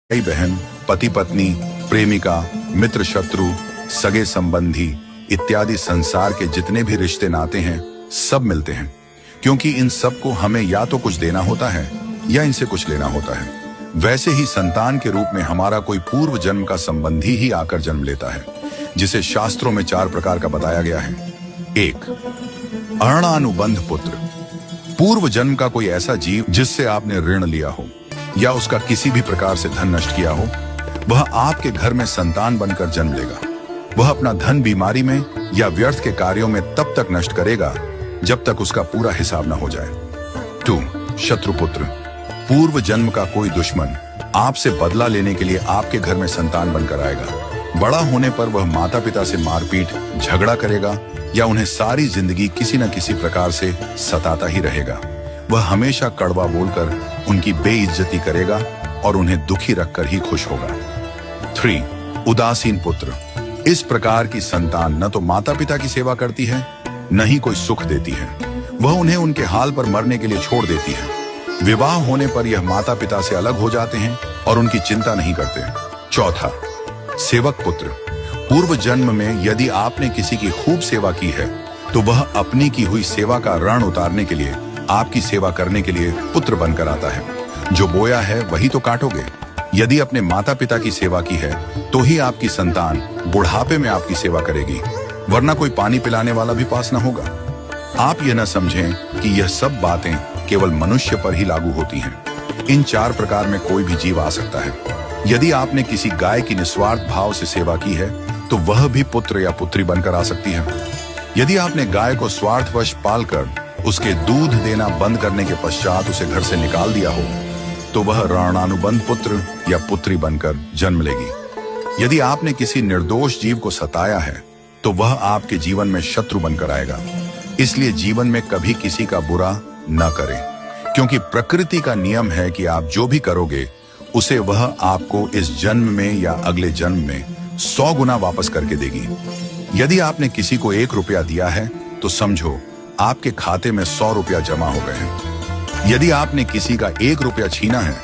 भाई बहन, पति पत्नी, प्रेमिका, मित्र शत्रु, सगे संबंधी इत्यादि संसार के जितने भी रिश्ते नाते हैं सब मिलते हैं, क्योंकि इन सब को हमें या तो कुछ देना होता है या इनसे कुछ लेना होता है। वैसे ही संतान के रूप में हमारा कोई पूर्व जन्म का संबंधी ही आकर जन्म लेता है, जिसे शास्त्रों में 4 प्रकार का बताया गया है। 1. अणानुबंध पुत्र। पूर्व जन्म का कोई ऐसा जीव जिससे आपने ऋण लिया हो या उसका किसी भी प्रकार से धन नष्ट किया हो, वह आपके घर में संतान बनकर जन्म लेगा। वह अपना धन बीमारी में या व्यर्थ के कार्यों में तब तक नष्ट करेगा जब तक उसका पूरा हिसाब न हो जाए। 2. शत्रुपुत्र। पूर्व जन्म का कोई दुश्मन आपसे बदला लेने के लिए आपके घर में संतान बनकर आएगा। बड़ा होने पर वह माता पिता से मारपीट, झगड़ा करेगा या उन्हें सारी जिंदगी किसी न किसी प्रकार से सताता ही रहेगा। वह हमेशा कड़वा बोलकर उनकी बेइज्जती करेगा और उन्हें दुखी रखकर ही खुश होगा। 3. उदासीन पुत्र। इस प्रकार की संतान न तो माता पिता की सेवा करती है, न ही कोई सुख देती है। वह उन्हें उनके हाल पर मरने के लिए छोड़ देती है। विवाह होने पर यह माता पिता से अलग हो जाते हैं और उनकी चिंता नहीं करते। 4. सेवक पुत्र। पूर्व जन्म में यदि आपने किसी की खूब सेवा की है तो वह अपनी की हुई सेवा का ऋण उतारने के लिए आपकी सेवा करने के लिए पुत्र बनकर आता है। जो बोया है वही तो काटोगे। यदि अपने माता पिता की सेवा की है तो ही आपकी संतान बुढ़ापे में आपकी सेवा करेगी, वरना कोई पानी पिलाने वाला भी पास न होगा। आप यह न समझें कि यह सब बातें केवल मनुष्य पर ही लागू होती हैं। इन 4 प्रकार में कोई भी जीव आ सकता है। यदि आपने किसी गाय की निस्वार्थ भाव से सेवा की है तो वह भी पुत्र या पुत्री बनकर आ सकती है। यदि आपने गाय को स्वार्थवश पालकर उसके दूध देना बंद करने के पश्चात उसे घर से निकाल दिया हो तो वह ऋणानुबंध पुत्र या पुत्री बनकर जन्म लेगी। यदि आपने किसी निर्दोष जीव को सताया है तो वह आपके जीवन में शत्रु बनकर आएगा। इसलिए जीवन में कभी किसी का बुरा न करें, क्योंकि प्रकृति का नियम है कि आप जो भी करोगे उसे वह आपको इस जन्म में या अगले जन्म में 100 गुना वापस करके देगी। यदि आपने किसी को 1 रुपया दिया है तो समझो आपके खाते में 100 रुपया जमा हो गए हैं। यदि आपने किसी का 1 रुपया छीना है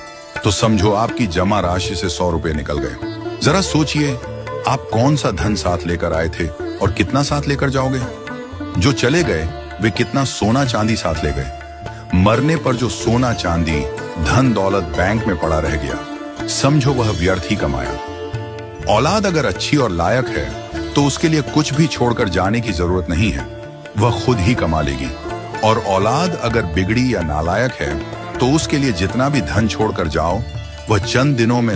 तो समझो आपकी जमा राशि से 100 रुपये निकल गए। जरा सोचिए, आप कौन सा धन साथ लेकर आए थे और कितना साथ लेकर जाओगे। जो चले गए वे कितना सोना चांदी साथ ले गए। मरने पर जो सोना चांदी धन दौलत बैंक में पड़ा रह गया, समझो वह व्यर्थ ही कमाया। औलाद अगर अच्छी और लायक है तो उसके लिए कुछ भी छोड़कर जाने की जरूरत नहीं है, वह खुद ही कमा लेगी। और औलाद अगर बिगड़ी या नालायक है तो उसके लिए जितना भी धन छोड़कर जाओ वह चंद दिनों में